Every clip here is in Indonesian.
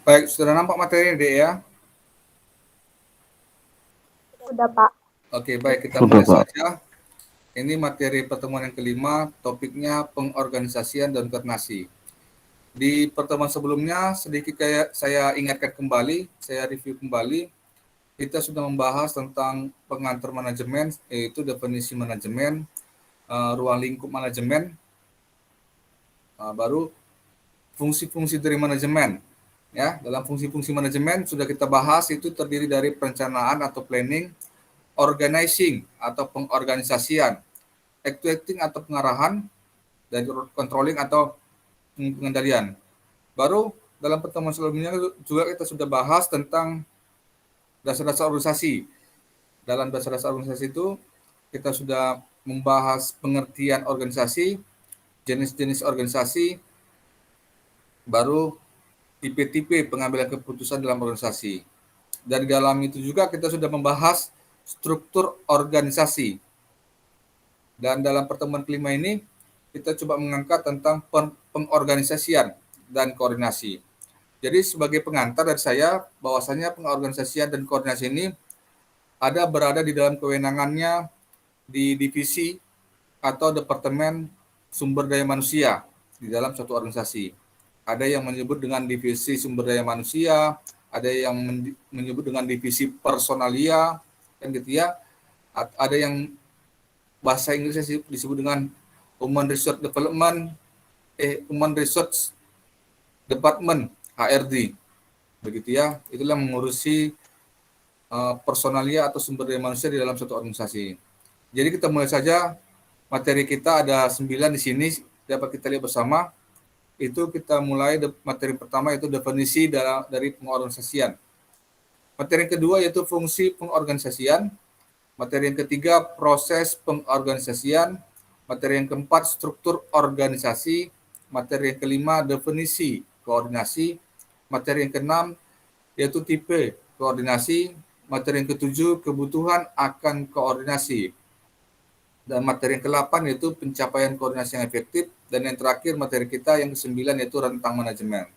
Baik, sudah nampak materinya, Dek ya? Sudah, Pak. Oke, baik, kita Sudah, mulai Pak. saja. Ini materi pertemuan yang kelima, topiknya pengorganisasian dan koordinasi. Di pertemuan sebelumnya, sedikit kayak saya ingatkan kembali, saya review kembali, kita sudah membahas tentang pengantar manajemen, yaitu definisi manajemen, ruang lingkup manajemen, baru fungsi-fungsi dari manajemen. Ya, dalam fungsi-fungsi manajemen sudah kita bahas, itu terdiri dari perencanaan atau planning, organizing atau pengorganisasian, actuating atau pengarahan, dan controlling atau pengendalian. Baru dalam pertemuan sebelumnya juga kita sudah bahas tentang dasar-dasar organisasi. Dalam dasar-dasar organisasi itu kita sudah membahas pengertian organisasi, jenis-jenis organisasi, baru tipe-tipe pengambilan keputusan dalam organisasi. Dan di dalam itu juga kita sudah membahas struktur organisasi. Dan dalam pertemuan kelima ini kita coba mengangkat tentang pengorganisasian dan koordinasi. Jadi sebagai pengantar dari saya, bahwasanya pengorganisasian dan koordinasi ini berada di dalam kewenangannya di divisi atau departemen sumber daya manusia di dalam suatu organisasi. Ada yang menyebut dengan divisi sumber daya manusia, ada yang menyebut dengan divisi personalia, kan gitu ya. Ada yang bahasa Inggrisnya disebut dengan Human Resource Development, Human Resource Department, HRD. Begitu ya, itulah mengurusi personalia atau sumber daya manusia di dalam suatu organisasi. Jadi kita mulai saja, materi kita ada 9 di sini, dapat kita lihat bersama. Itu kita mulai materi pertama yaitu definisi dari pengorganisasian. Materi yang kedua yaitu fungsi pengorganisasian. Materi yang ketiga proses pengorganisasian. Materi yang keempat struktur organisasi. Materi yang kelima definisi koordinasi. Materi yang keenam yaitu tipe koordinasi. Materi yang ketujuh kebutuhan akan koordinasi. Dan materi yang ke-8 yaitu pencapaian koordinasi yang efektif. Dan yang terakhir materi kita yang ke-9 yaitu rentang manajemen.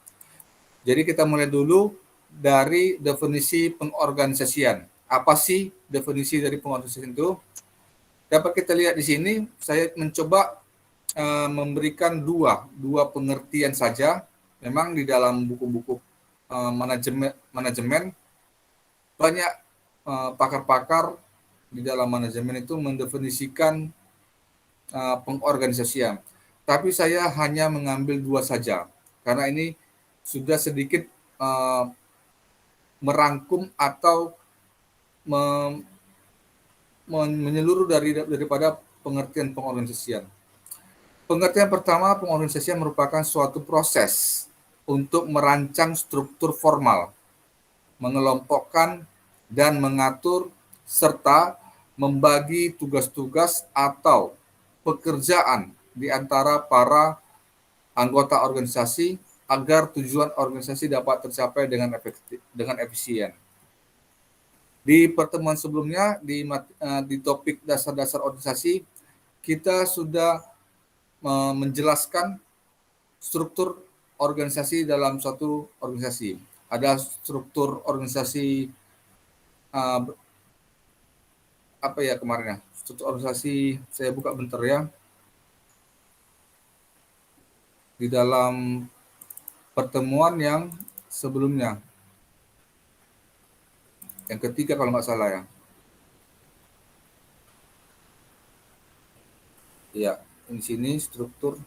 Jadi kita mulai dulu dari definisi pengorganisasian. Apa sih definisi dari pengorganisasian itu? Dapat kita lihat di sini, saya mencoba memberikan dua pengertian saja. Memang di dalam buku-buku manajemen banyak pakar-pakar di dalam manajemen itu mendefinisikan pengorganisasian. Tapi saya hanya mengambil dua saja, karena ini sudah sedikit merangkum atau menyeluruh daripada pengertian pengorganisasian. Pengertian pertama, pengorganisasian merupakan suatu proses untuk merancang struktur formal, mengelompokkan dan mengatur serta membagi tugas-tugas atau pekerjaan di antara para anggota organisasi agar tujuan organisasi dapat tercapai dengan efisien. Di pertemuan sebelumnya di topik dasar-dasar organisasi kita sudah menjelaskan struktur organisasi dalam suatu organisasi. Ada struktur organisasi kemarin ya? Struktur organisasi saya buka bentar ya. Di dalam pertemuan yang sebelumnya. Yang ketiga kalau nggak salah ya. Ya, di sini struktur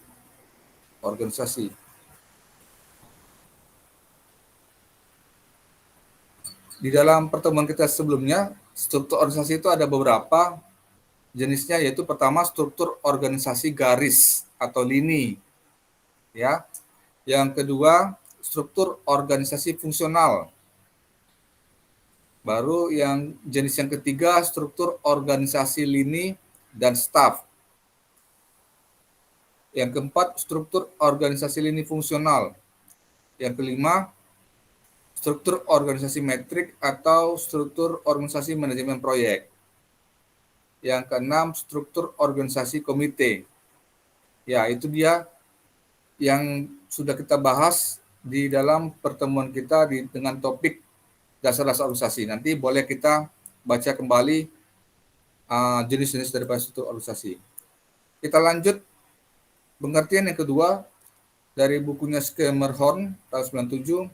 organisasi. Di dalam pertemuan kita sebelumnya, struktur organisasi itu ada beberapa jenisnya, yaitu pertama struktur organisasi garis atau lini. Ya. Yang kedua, struktur organisasi fungsional. Baru yang jenis yang ketiga, struktur organisasi lini dan staf. Yang keempat, struktur organisasi lini fungsional. Yang kelima, struktur organisasi metrik atau struktur organisasi manajemen proyek. Yang keenam, struktur organisasi komite. Ya, itu dia yang sudah kita bahas di dalam pertemuan kita dengan topik dasar-dasar organisasi. Nanti boleh kita baca kembali jenis-jenis daripada struktur organisasi. Kita lanjut pengertian yang kedua dari bukunya Schermerhorn tahun 97,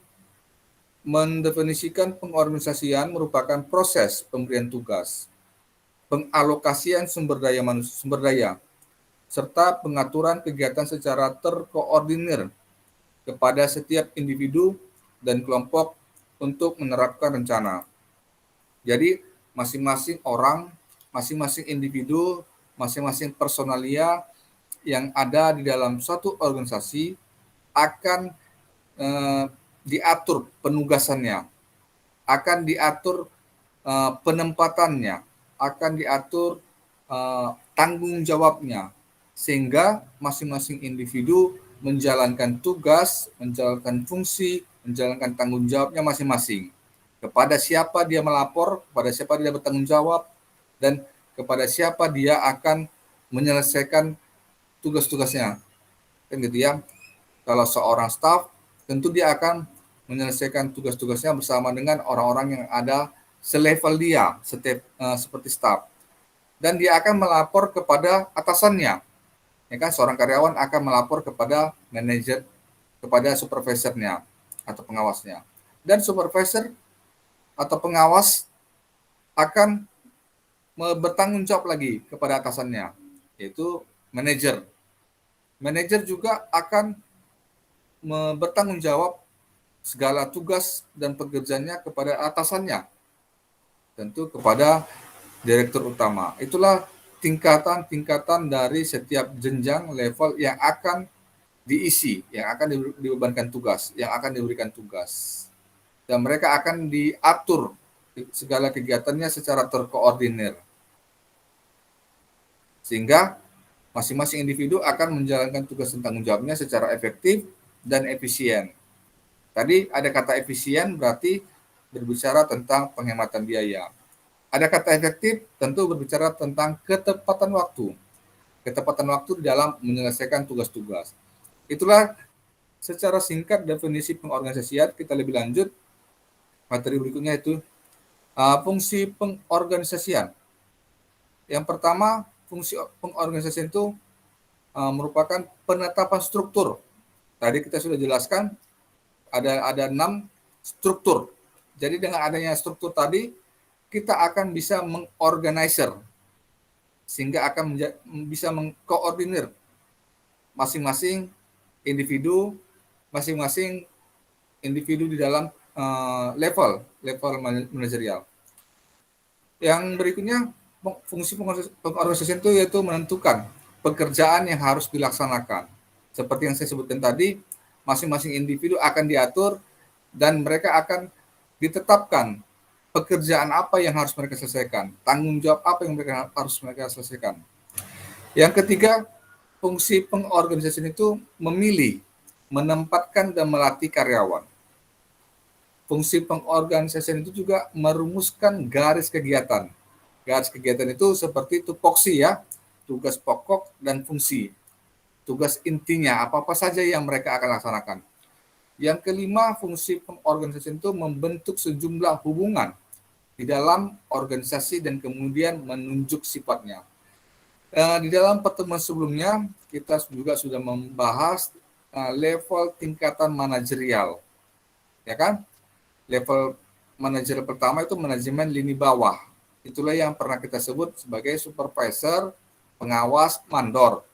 mendefinisikan pengorganisasian merupakan proses pemberian tugas, pengalokasian sumber daya, serta pengaturan kegiatan secara terkoordinir kepada setiap individu dan kelompok untuk menerapkan rencana. Jadi masing-masing orang, masing-masing individu, masing-masing personalia yang ada di dalam suatu organisasi akan diatur penugasannya, akan diatur penempatannya, akan diatur tanggung jawabnya, sehingga masing-masing individu menjalankan tugas, menjalankan fungsi, menjalankan tanggung jawabnya masing-masing. Kepada siapa dia melapor, kepada siapa dia bertanggung jawab, dan kepada siapa dia akan menyelesaikan tugas-tugasnya. Kan gitu ya. Kalau seorang staf, tentu dia akan menyelesaikan tugas-tugasnya bersama dengan orang-orang yang ada selevel dia, seperti staf. Dan dia akan melapor kepada atasannya. Ya kan, seorang karyawan akan melapor kepada manajer, kepada supervisornya atau pengawasnya. Dan supervisor atau pengawas akan bertanggung jawab lagi kepada atasannya, yaitu manajer. Manajer juga akan bertanggung jawab segala tugas dan pekerjaannya kepada atasannya, tentu kepada direktur utama. Itulah tingkatan-tingkatan dari setiap jenjang level yang akan diisi, yang akan dibebankan tugas, yang akan diberikan tugas. Dan mereka akan diatur segala kegiatannya secara terkoordinir. Sehingga masing-masing individu akan menjalankan tugas dan tanggung jawabnya secara efektif dan efisien. Tadi ada kata efisien berarti berbicara tentang penghematan biaya. Ada kata efektif tentu berbicara tentang ketepatan waktu. Ketepatan waktu di dalam menyelesaikan tugas-tugas. Itulah secara singkat definisi pengorganisasian. Kita lebih lanjut. Materi berikutnya itu fungsi pengorganisasian. Yang pertama, fungsi pengorganisasian itu merupakan penetapan struktur. Tadi kita sudah jelaskan ada 6 struktur. Jadi dengan adanya struktur tadi, kita akan bisa mengorganizer, sehingga akan bisa mengkoordinir masing-masing individu di dalam level manajerial. Yang berikutnya, fungsi pengorganisasian itu yaitu menentukan pekerjaan yang harus dilaksanakan. Seperti yang saya sebutkan tadi, masing-masing individu akan diatur dan mereka akan ditetapkan pekerjaan apa yang harus mereka selesaikan, tanggung jawab apa yang harus mereka selesaikan. Yang ketiga, fungsi pengorganisasian itu memilih, menempatkan dan melatih karyawan. Fungsi pengorganisasian itu juga merumuskan garis kegiatan. Garis kegiatan itu seperti tupoksi ya, tugas pokok dan fungsi. Tugas intinya apa-apa saja yang mereka akan laksanakan. Yang kelima, fungsi pengorganisasian itu membentuk sejumlah hubungan di dalam organisasi dan kemudian menunjuk sifatnya. Di dalam pertemuan sebelumnya, kita juga sudah membahas level tingkatan manajerial. Ya kan? Level manajerial pertama itu manajemen lini bawah. Itulah yang pernah kita sebut sebagai supervisor, pengawas, mandor.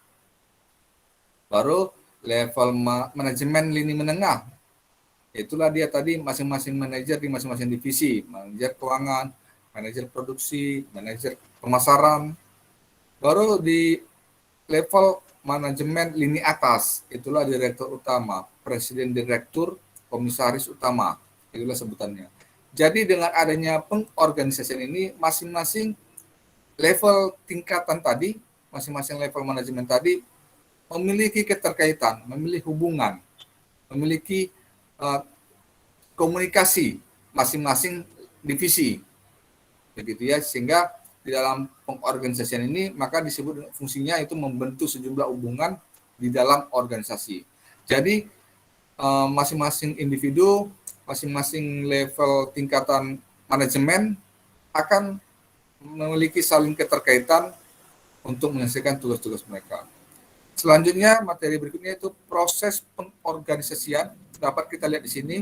Baru level manajemen lini menengah. Itulah dia tadi masing-masing manajer di masing-masing divisi, manajer keuangan, manajer produksi, manajer pemasaran. Baru di level manajemen lini atas, itulah direktur utama, presiden direktur, komisaris utama, itulah sebutannya. Jadi dengan adanya pengorganisasian ini, masing-masing level tingkatan tadi, masing-masing level manajemen tadi memiliki keterkaitan, memiliki hubungan, memiliki komunikasi masing-masing divisi, begitu ya, sehingga di dalam pengorganisasian ini maka disebut fungsinya itu membentuk sejumlah hubungan di dalam organisasi. Jadi masing-masing individu, masing-masing level tingkatan manajemen akan memiliki saling keterkaitan untuk menyelesaikan tugas-tugas mereka. Selanjutnya, materi berikutnya itu proses pengorganisasian. Dapat kita lihat di sini.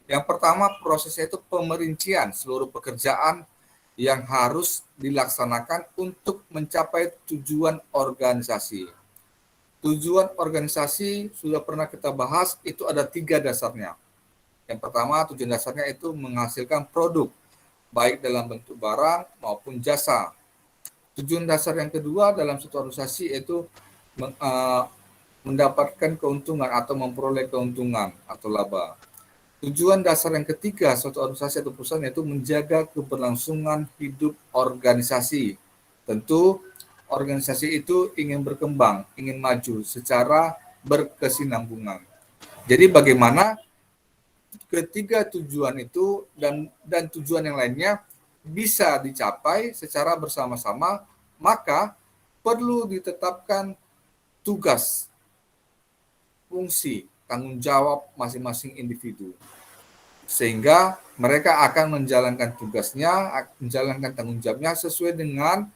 Yang pertama, prosesnya itu pemerincian seluruh pekerjaan yang harus dilaksanakan untuk mencapai tujuan organisasi. Tujuan organisasi sudah pernah kita bahas, itu ada 3 dasarnya. Yang pertama, tujuan dasarnya itu menghasilkan produk, baik dalam bentuk barang maupun jasa. Tujuan dasar yang kedua dalam suatu organisasi yaitu mendapatkan keuntungan atau memperoleh keuntungan atau laba. Tujuan dasar yang ketiga suatu organisasi atau perusahaan yaitu menjaga keberlangsungan hidup organisasi. Tentu organisasi itu ingin berkembang, ingin maju secara berkesinambungan. Jadi bagaimana ketiga tujuan itu dan tujuan yang lainnya bisa dicapai secara bersama-sama, maka perlu ditetapkan tugas, fungsi, tanggung jawab masing-masing individu. Sehingga mereka akan menjalankan tugasnya, menjalankan tanggung jawabnya sesuai dengan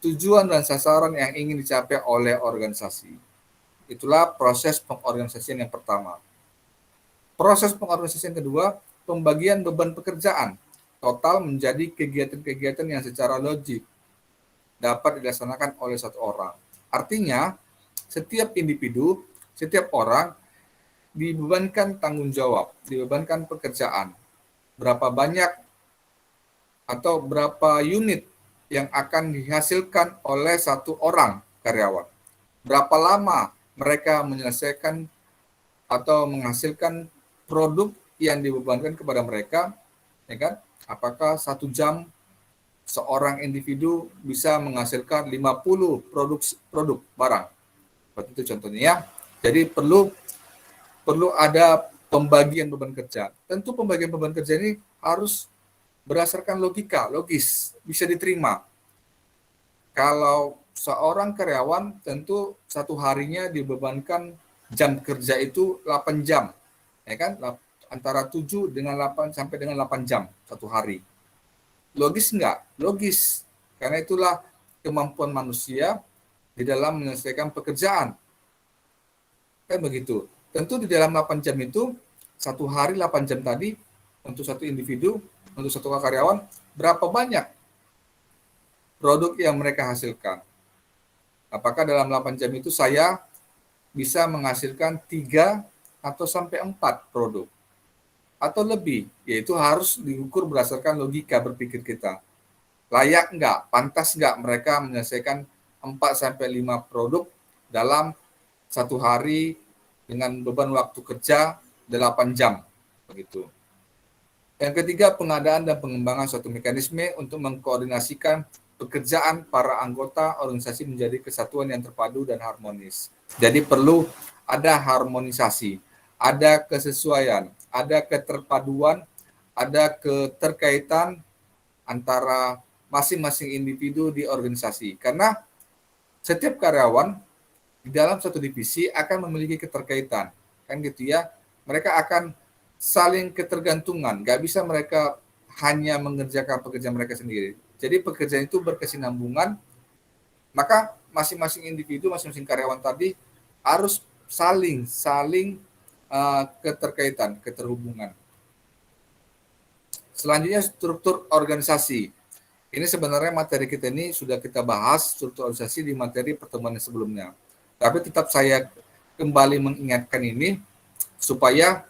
tujuan dan sasaran yang ingin dicapai oleh organisasi. Itulah proses pengorganisasian yang pertama. Proses pengorganisasian kedua, pembagian beban pekerjaan total menjadi kegiatan-kegiatan yang secara logik dapat dilaksanakan oleh satu orang. Artinya, setiap individu, setiap orang dibebankan tanggung jawab, dibebankan pekerjaan. Berapa banyak atau berapa unit yang akan dihasilkan oleh satu orang karyawan. Berapa lama mereka menyelesaikan atau menghasilkan produk yang dibebankan kepada mereka, ya kan? Apakah 1 jam seorang individu bisa menghasilkan 50 produk barang. Seperti itu contohnya ya. Jadi perlu ada pembagian beban kerja. Tentu pembagian beban kerja ini harus berdasarkan logika, logis, bisa diterima. Kalau seorang karyawan tentu satu harinya dibebankan jam kerja itu 8 jam. Ya kan? Antara 7 dengan 8 sampai dengan 8 jam satu hari. Logis enggak? Logis. Karena itulah kemampuan manusia di dalam menyelesaikan pekerjaan. Kan begitu. Tentu di dalam 8 jam itu, satu hari 8 jam tadi, untuk satu individu, untuk satu karyawan, berapa banyak produk yang mereka hasilkan. Apakah dalam 8 jam itu saya bisa menghasilkan 3 atau sampai 4 produk. Atau lebih, yaitu harus diukur berdasarkan logika berpikir kita. Layak enggak, pantas enggak mereka menyelesaikan 4-5 produk dalam satu hari dengan beban waktu kerja 8 jam. Begitu. Yang ketiga, pengadaan dan pengembangan suatu mekanisme untuk mengkoordinasikan pekerjaan para anggota organisasi menjadi kesatuan yang terpadu dan harmonis. Jadi perlu ada harmonisasi, ada kesesuaian, ada keterpaduan, ada keterkaitan antara masing-masing individu di organisasi. Karena setiap karyawan di dalam satu divisi akan memiliki keterkaitan. Kan gitu ya. Mereka akan saling ketergantungan. Nggak bisa mereka hanya mengerjakan pekerjaan mereka sendiri. Jadi pekerjaan itu berkesinambungan, maka masing-masing individu, masing-masing karyawan tadi harus saling keterkaitan, keterhubungan. Selanjutnya struktur organisasi. Ini sebenarnya materi kita ini sudah kita bahas struktur organisasi di materi pertemuan sebelumnya. Tapi tetap saya kembali mengingatkan ini supaya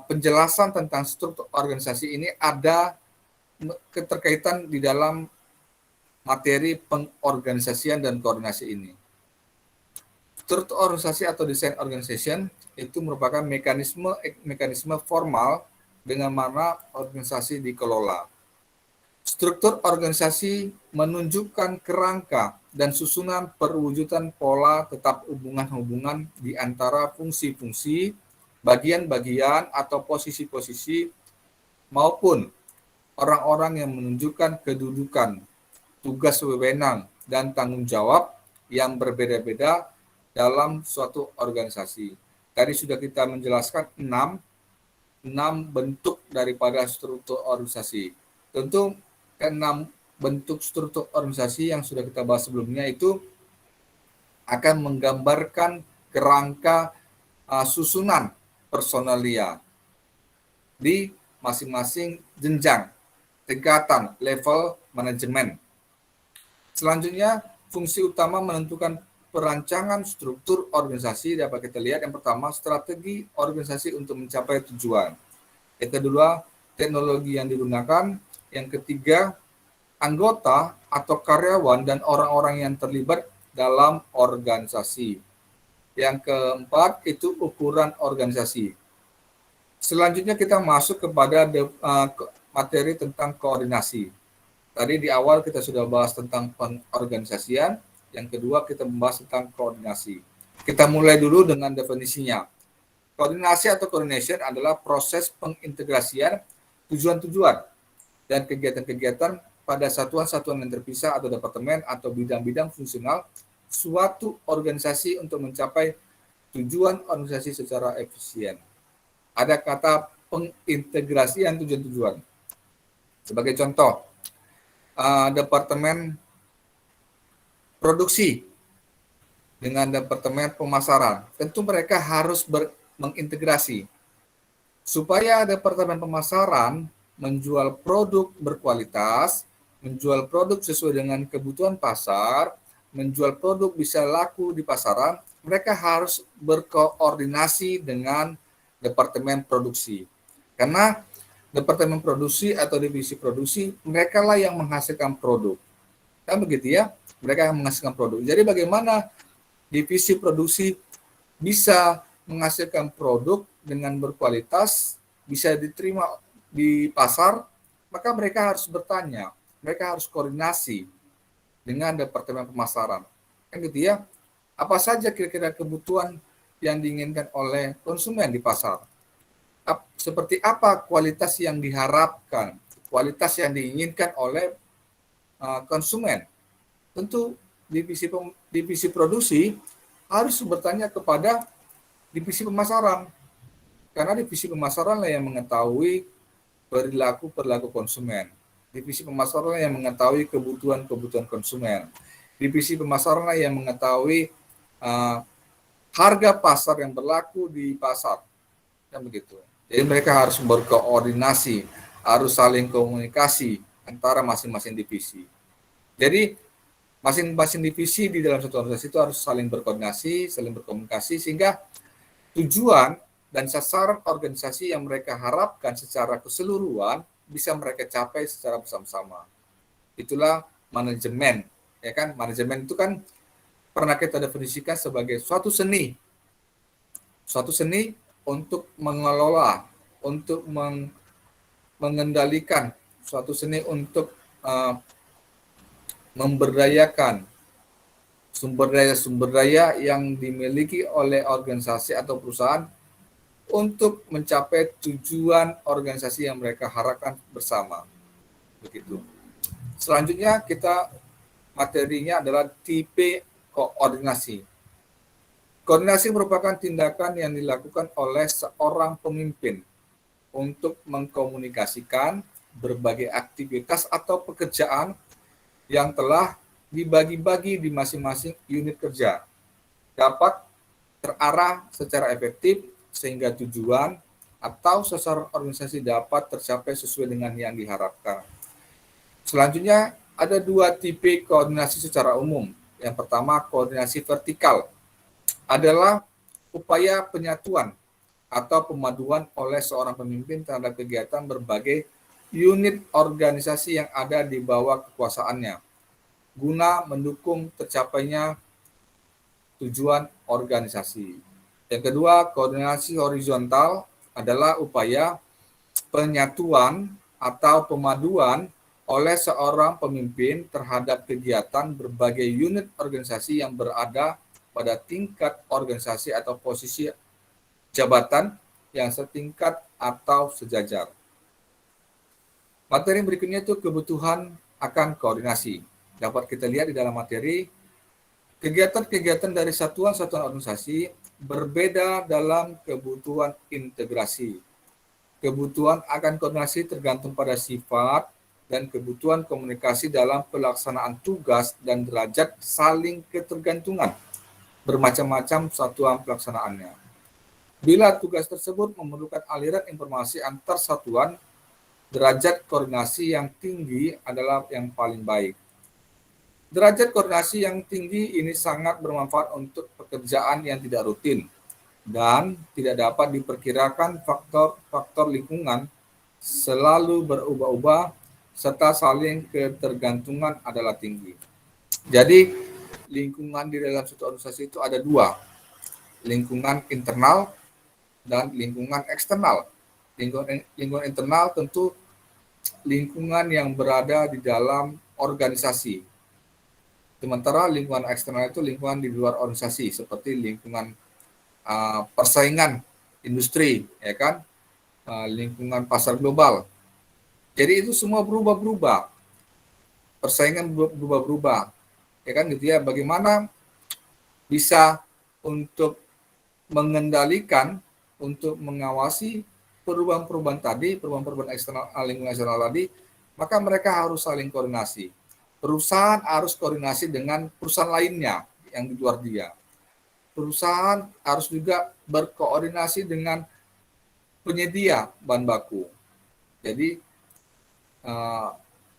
penjelasan tentang struktur organisasi ini ada keterkaitan di dalam materi pengorganisasian dan koordinasi ini. Struktur organisasi atau design organization itu merupakan mekanisme formal dengan mana organisasi dikelola. Struktur organisasi menunjukkan kerangka dan susunan perwujudan pola tetap hubungan-hubungan di antara fungsi-fungsi, bagian-bagian atau posisi-posisi maupun orang-orang yang menunjukkan kedudukan, tugas wewenang, dan tanggung jawab yang berbeda-beda dalam suatu organisasi. Tadi sudah kita menjelaskan 6 bentuk daripada struktur organisasi. Tentu ke-6 bentuk struktur organisasi yang sudah kita bahas sebelumnya itu akan menggambarkan kerangka susunan personalia di masing-masing jenjang, tingkatan, level manajemen. Selanjutnya, fungsi utama menentukan perancangan struktur organisasi dapat kita lihat. Yang pertama, strategi organisasi untuk mencapai tujuan. Yang kedua, teknologi yang digunakan. Yang ketiga, anggota atau karyawan dan orang-orang yang terlibat dalam organisasi. Yang keempat, itu ukuran organisasi. Selanjutnya kita masuk kepada materi tentang koordinasi. Tadi di awal kita sudah bahas tentang pengorganisasian, yang kedua kita membahas tentang koordinasi. Kita mulai dulu dengan definisinya. Koordinasi atau coordination adalah proses pengintegrasian tujuan-tujuan dan kegiatan-kegiatan pada satuan-satuan yang terpisah atau departemen atau bidang-bidang fungsional suatu organisasi untuk mencapai tujuan organisasi secara efisien. Ada kata pengintegrasian tujuan-tujuan. Sebagai contoh, departemen produksi dengan departemen pemasaran, tentu mereka harus mengintegrasi supaya departemen pemasaran menjual produk berkualitas, menjual produk sesuai dengan kebutuhan pasar, menjual produk bisa laku di pasaran, mereka harus berkoordinasi dengan departemen produksi. Karena departemen produksi atau divisi produksi, mereka lah yang menghasilkan produk. Kan begitu ya, mereka yang menghasilkan produk. Jadi bagaimana divisi produksi bisa menghasilkan produk dengan berkualitas, bisa diterima di pasar, maka mereka harus bertanya, mereka harus koordinasi dengan departemen pemasaran. Kan gitu ya, apa saja kira-kira kebutuhan yang diinginkan oleh konsumen di pasar? Seperti apa kualitas yang diharapkan, kualitas yang diinginkan oleh konsumen? Tentu divisi produksi harus bertanya kepada divisi pemasaran, karena divisi pemasaran lah yang mengetahui perilaku konsumen. Divisi pemasaran yang mengetahui kebutuhan konsumen. Divisi pemasaran yang mengetahui harga pasar yang berlaku di pasar. Dan begitu. Jadi mereka harus berkoordinasi, harus saling komunikasi antara masing-masing divisi. Jadi masing-masing divisi di dalam satu organisasi itu harus saling berkoordinasi, saling berkomunikasi, sehingga tujuan dan sasaran organisasi yang mereka harapkan secara keseluruhan bisa mereka capai secara bersama-sama. Itulah manajemen, ya kan? Manajemen itu kan pernah kita definisikan sebagai suatu seni untuk mengelola, untuk mengendalikan, suatu seni untuk memberdayakan sumber daya yang dimiliki oleh organisasi atau perusahaan untuk mencapai tujuan organisasi yang mereka harapkan bersama. Begitu. Selanjutnya materinya adalah tipe koordinasi. Koordinasi merupakan tindakan yang dilakukan oleh seorang pemimpin untuk mengkomunikasikan berbagai aktivitas atau pekerjaan yang telah dibagi-bagi di masing-masing unit kerja, dapat terarah secara efektif sehingga tujuan atau sasaran organisasi dapat tercapai sesuai dengan yang diharapkan. Selanjutnya, ada 2 tipe koordinasi secara umum. Yang pertama, koordinasi vertikal adalah upaya penyatuan atau pemaduan oleh seorang pemimpin terhadap kegiatan berbagai unit organisasi yang ada di bawah kekuasaannya, guna mendukung tercapainya tujuan organisasi. Yang kedua, koordinasi horizontal adalah upaya penyatuan atau pemaduan oleh seorang pemimpin terhadap kegiatan berbagai unit organisasi yang berada pada tingkat organisasi atau posisi jabatan yang setingkat atau sejajar. Materi berikutnya itu kebutuhan akan koordinasi. Dapat kita lihat di dalam materi, kegiatan-kegiatan dari satuan-satuan organisasi berbeda dalam kebutuhan integrasi. Kebutuhan akan koordinasi tergantung pada sifat dan kebutuhan komunikasi dalam pelaksanaan tugas dan derajat saling ketergantungan bermacam-macam satuan pelaksanaannya. Bila tugas tersebut memerlukan aliran informasi antar satuan, derajat koordinasi yang tinggi adalah yang paling baik. Derajat koordinasi yang tinggi ini sangat bermanfaat untuk pekerjaan yang tidak rutin dan tidak dapat diperkirakan faktor-faktor lingkungan selalu berubah-ubah serta saling ketergantungan adalah tinggi. Jadi lingkungan di dalam suatu organisasi itu ada dua, lingkungan internal dan lingkungan eksternal. Lingkungan internal tentu lingkungan yang berada di dalam organisasi. Sementara lingkungan eksternal itu lingkungan di luar organisasi seperti lingkungan persaingan industri, ya kan, lingkungan pasar global. Jadi itu semua berubah-berubah, persaingan berubah-berubah, ya kan gitu ya. Bagaimana bisa untuk mengendalikan, untuk mengawasi perubahan-perubahan tadi, perubahan-perubahan eksternal, lingkungan eksternal tadi, maka mereka harus saling koordinasi. Perusahaan harus koordinasi dengan perusahaan lainnya yang di luar dia. Perusahaan harus juga berkoordinasi dengan penyedia bahan baku. Jadi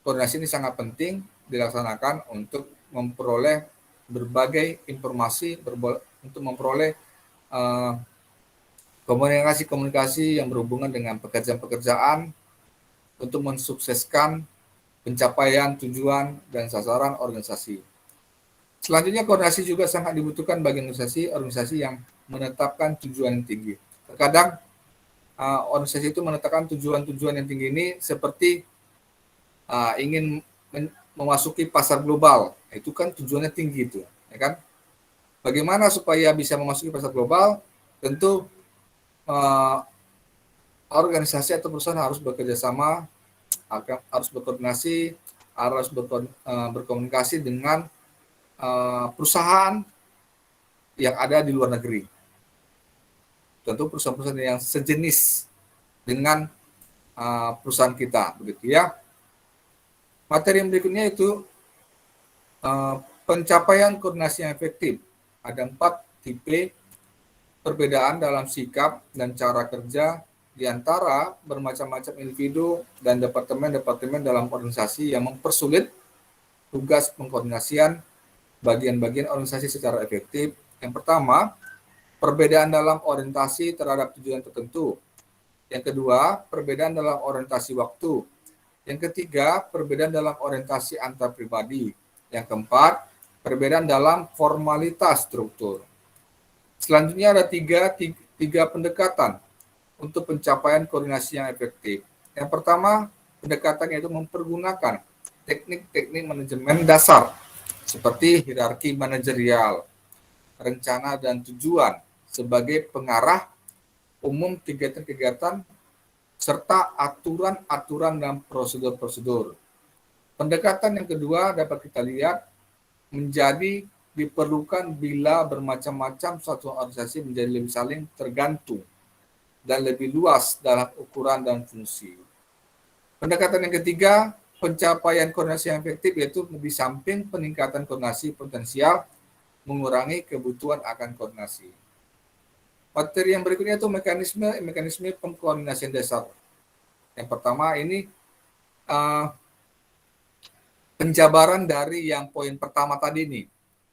koordinasi ini sangat penting dilaksanakan untuk memperoleh berbagai informasi, untuk memperoleh komunikasi-komunikasi yang berhubungan dengan pekerjaan-pekerjaan untuk mensukseskan pencapaian tujuan dan sasaran organisasi. Selanjutnya, koordinasi juga sangat dibutuhkan bagi organisasi yang menetapkan tujuan yang tinggi. Terkadang organisasi itu menetapkan tujuan-tujuan yang tinggi ini seperti ingin memasuki pasar global. Itu kan tujuannya tinggi itu, ya kan? Bagaimana supaya bisa memasuki pasar global? Tentu organisasi atau perusahaan harus bekerja sama, harus berkoordinasi, harus berkomunikasi dengan perusahaan yang ada di luar negeri. Tentu perusahaan-perusahaan yang sejenis dengan perusahaan kita, begitu ya. Materi yang berikutnya itu pencapaian koordinasi yang efektif. Ada 4 tipe perbedaan dalam sikap dan cara kerja di antara bermacam-macam individu dan departemen-departemen dalam organisasi yang mempersulit tugas pengkoordinasian bagian-bagian organisasi secara efektif. Yang pertama, perbedaan dalam orientasi terhadap tujuan tertentu. Yang kedua, perbedaan dalam orientasi waktu. Yang ketiga, perbedaan dalam orientasi antar pribadi. Yang keempat, perbedaan dalam formalitas struktur. Selanjutnya ada tiga pendekatan untuk pencapaian koordinasi yang efektif. Yang pertama, pendekatan yaitu mempergunakan teknik-teknik manajemen dasar seperti hierarki manajerial, rencana dan tujuan sebagai pengarah umum kegiatan-kegiatan serta aturan-aturan dan prosedur-prosedur. Pendekatan yang kedua dapat kita lihat menjadi diperlukan bila bermacam-macam satu organisasi menjadi lebih saling tergantung dan lebih luas dalam ukuran dan fungsi. Pendekatan yang ketiga, pencapaian koordinasi yang efektif yaitu di samping peningkatan koordinasi potensial, mengurangi kebutuhan akan koordinasi. Materi yang berikutnya itu mekanisme pengkoordinasian dasar. Yang pertama ini penjabaran dari yang poin pertama tadi nih.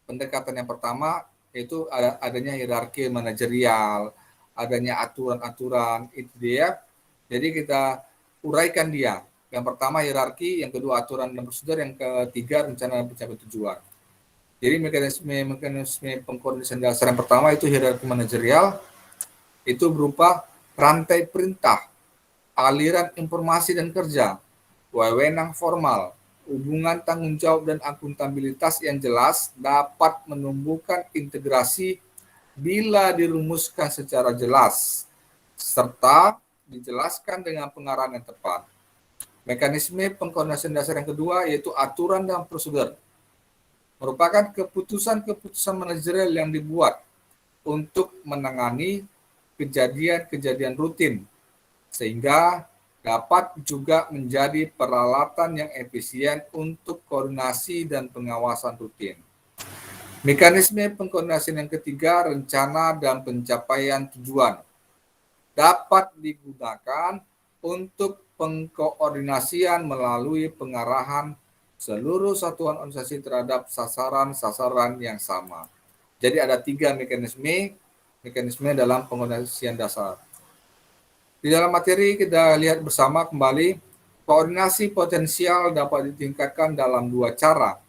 Pendekatan yang pertama yaitu adanya hierarki manajerial, adanya aturan-aturan itu dia. Jadi kita uraikan dia. Yang pertama hierarki, yang kedua aturan dan prosedur, yang ketiga rencana dan pencapaian tujuan. Jadi mekanisme pengkoordinasian dasar yang pertama itu hierarki manajerial, itu berupa rantai perintah, aliran informasi dan kerja, wewenang formal, hubungan tanggung jawab dan akuntabilitas yang jelas dapat menumbuhkan integrasi bila dirumuskan secara jelas, serta dijelaskan dengan pengarahan yang tepat. Mekanisme pengkoordinasian dasar yang kedua yaitu aturan dan prosedur. Merupakan keputusan-keputusan manajerial yang dibuat untuk menangani kejadian-kejadian rutin, sehingga dapat juga menjadi peralatan yang efisien untuk koordinasi dan pengawasan rutin. Mekanisme pengkoordinasian yang ketiga, rencana dan pencapaian tujuan, dapat digunakan untuk pengkoordinasian melalui pengarahan seluruh satuan organisasi terhadap sasaran-sasaran yang sama. Jadi ada 3 mekanisme dalam pengkoordinasian dasar. Di dalam materi kita lihat bersama kembali, koordinasi potensial dapat ditingkatkan dalam 2 cara.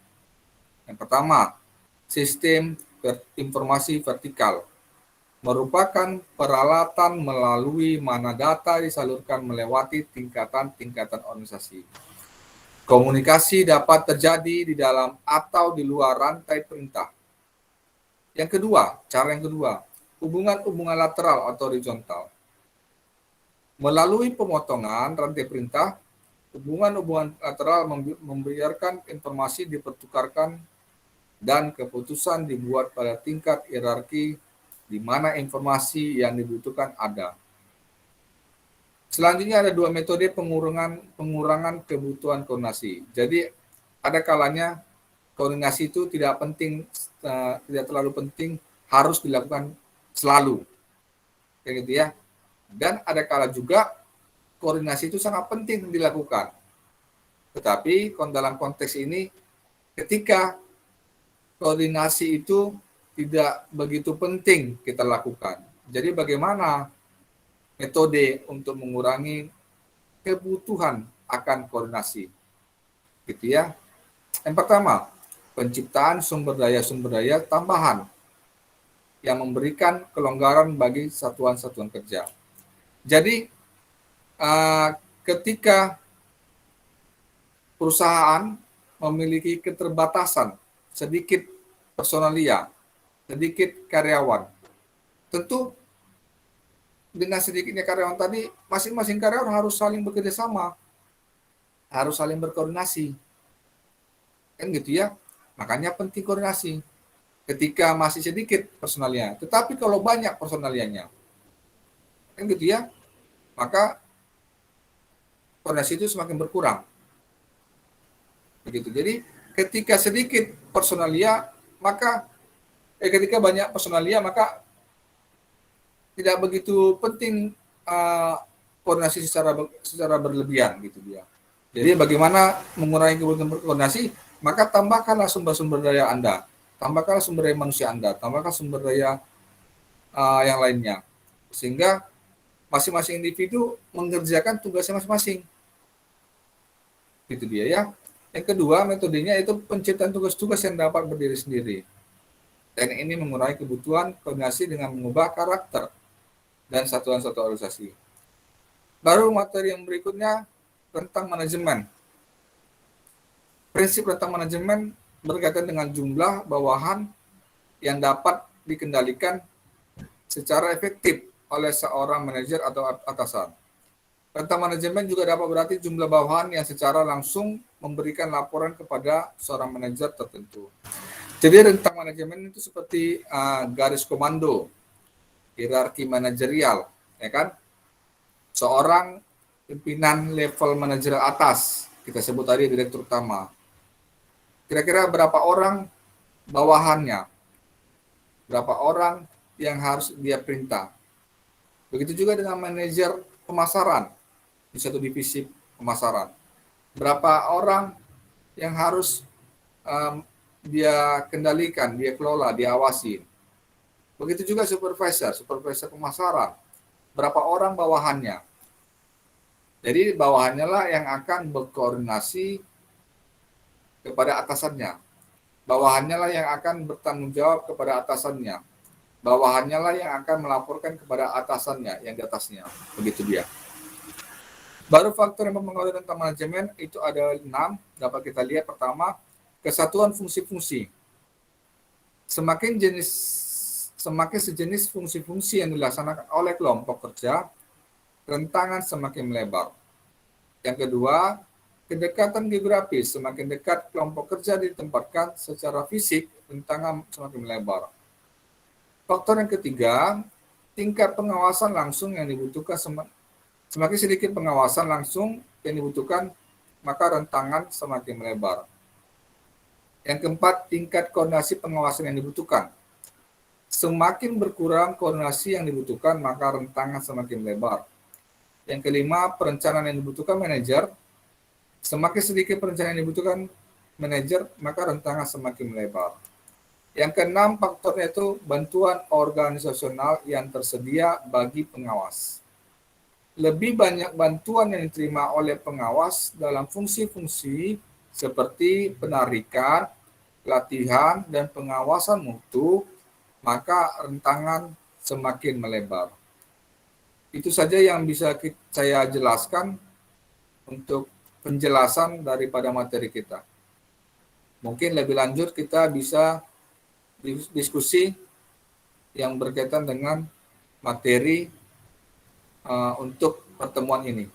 Yang pertama, sistem informasi vertikal merupakan peralatan melalui mana data disalurkan melewati tingkatan-tingkatan organisasi. Komunikasi dapat terjadi di dalam atau di luar rantai perintah. Yang kedua, cara yang kedua, hubungan-hubungan lateral atau horizontal. Melalui pemotongan rantai perintah, hubungan-hubungan lateral membiarkan informasi dipertukarkan dan keputusan dibuat pada tingkat hierarki di mana informasi yang dibutuhkan ada. Selanjutnya ada 2 metode pengurangan kebutuhan koordinasi. Jadi ada kalanya koordinasi itu tidak terlalu penting, harus dilakukan selalu, kayak gitu ya. Dan ada kala juga koordinasi itu sangat penting dilakukan. Tetapi dalam konteks ini, ketika koordinasi itu tidak begitu penting kita lakukan. Jadi bagaimana metode untuk mengurangi kebutuhan akan koordinasi? Gitu ya. Yang pertama, penciptaan sumber daya tambahan yang memberikan kelonggaran bagi satuan-satuan kerja. Jadi ketika perusahaan memiliki keterbatasan, sedikit personalia, sedikit karyawan, tentu dengan sedikitnya karyawan tadi, masing-masing karyawan harus saling bekerja sama, harus saling berkoordinasi. Kan gitu ya. Makanya penting koordinasi. Ketika masih sedikit personalnya, tetapi kalau banyak personalianya, kan gitu ya, maka koordinasi itu semakin berkurang. Begitu. Jadi ketika sedikit personalia, maka ketika banyak personalia, maka tidak begitu penting koordinasi secara berlebihan gitu dia. Jadi bagaimana mengurangi kebutuhan berkoordinasi, maka tambahkanlah sumber-sumber daya Anda, tambahkanlah sumber daya manusia Anda, tambahkan sumber daya yang lainnya, sehingga masing-masing individu mengerjakan tugasnya masing-masing. Gitu dia ya. Yang kedua, metodenya itu penciptaan tugas-tugas yang dapat berdiri sendiri. Dan ini mengurangi kebutuhan koordinasi dengan mengubah karakter dan satuan-satuan organisasi. Baru materi yang berikutnya, tentang manajemen. Prinsip tentang manajemen berkaitan dengan jumlah bawahan yang dapat dikendalikan secara efektif oleh seorang manajer atau atasan. Rentang manajemen juga dapat berarti jumlah bawahan yang secara langsung memberikan laporan kepada seorang manajer tertentu. Jadi rentang manajemen itu seperti garis komando, hierarki manajerial, ya kan? Seorang pimpinan level manajerial atas, kita sebut tadi direktur utama. Kira-kira berapa orang bawahannya? Berapa orang yang harus dia perintah? Begitu juga dengan manajer pemasaran di satu divisi pemasaran. Berapa orang yang harus dia kendalikan, dia kelola, dia awasi. Begitu juga supervisor pemasaran. Berapa orang bawahannya? Jadi bawahannya lah yang akan berkoordinasi kepada atasannya. Bawahannya lah yang akan bertanggung jawab kepada atasannya. Bawahannya lah yang akan melaporkan kepada atasannya yang di atasnya. Begitu dia. Baru faktor yang mempengaruhi tentang manajemen itu ada 6. Dapat kita lihat pertama, kesatuan fungsi-fungsi. Semakin sejenis fungsi-fungsi yang dilaksanakan oleh kelompok kerja, rentangan semakin melebar. Yang kedua, kedekatan geografis. Semakin dekat kelompok kerja ditempatkan secara fisik, rentangan semakin melebar. Faktor yang ketiga, tingkat pengawasan langsung yang dibutuhkan. Semakin sedikit pengawasan langsung yang dibutuhkan, maka rentangan semakin melebar. Yang keempat, tingkat koordinasi pengawasan yang dibutuhkan. Semakin berkurang koordinasi yang dibutuhkan, maka rentangan semakin lebar. Yang kelima, perencanaan yang dibutuhkan manajer. Semakin sedikit perencanaan yang dibutuhkan manajer, maka rentangan semakin melebar. Yang keenam, faktornya itu bantuan organisasional yang tersedia bagi pengawas. Lebih banyak bantuan yang diterima oleh pengawas dalam fungsi-fungsi seperti penarikan, pelatihan, dan pengawasan mutu, maka rentangan semakin melebar. Itu saja yang bisa saya jelaskan untuk penjelasan daripada materi kita. Mungkin lebih lanjut kita bisa diskusi yang berkaitan dengan materi untuk pertemuan ini.